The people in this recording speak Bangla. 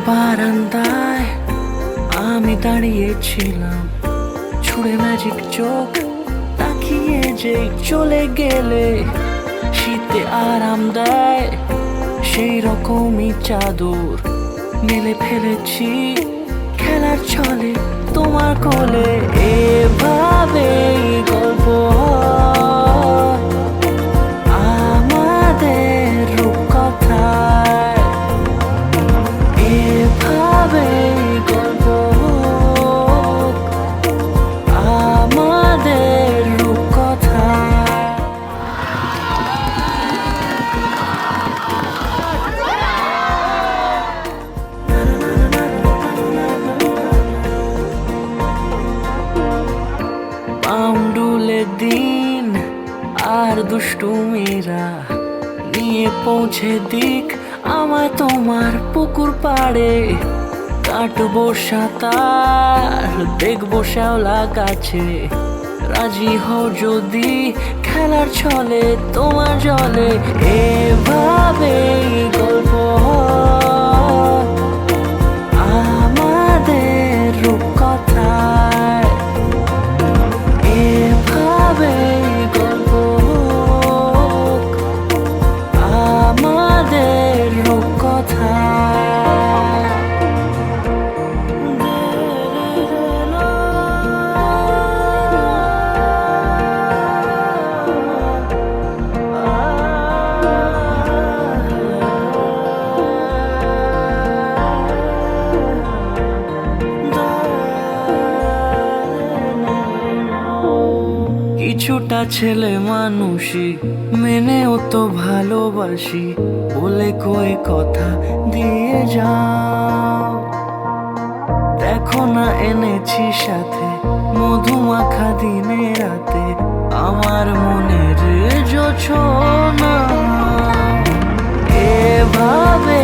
বারান্দায় আমি দাঁড়িয়েছিলাম, ছুঁড়ে ম্যাজিক চোখ তাকিয়ে যে চলে গেলে। শীতে আরাম দেয় সেই রকমই চাদর মেলে ফেলেছি খেলার ছলে তোমার কোলে। এভাবেই গল্প হয় আমাদের রূপকথায়, এভাবেই গল্প হোক আমাদের রূপকথায়। পাউন্ডুলে দিন আর দুষ্টুমিরা নিয়ে পৌঁছে দিক আমায় তোমার পুকুর পাড়ে। কাটবো সাঁতার, দেখবো শ্যাওলা গাছে, রাজি হও যদি খেলার ছলে তোমার জলে। এভাবেই গল্প হয় আমাদের রূপকথায়, এভাবেই গল্প হোক আমাদের রূপকথায়। কিছুটা ছেলে মানুষই মেনেও তো ভালোবাসি, বলে কয়ে কথা দিয়ে যাও। দেখো না এনেছি সাথে মধুমাখা দিনে রাতে আমার মনের জোছনা। এভাবে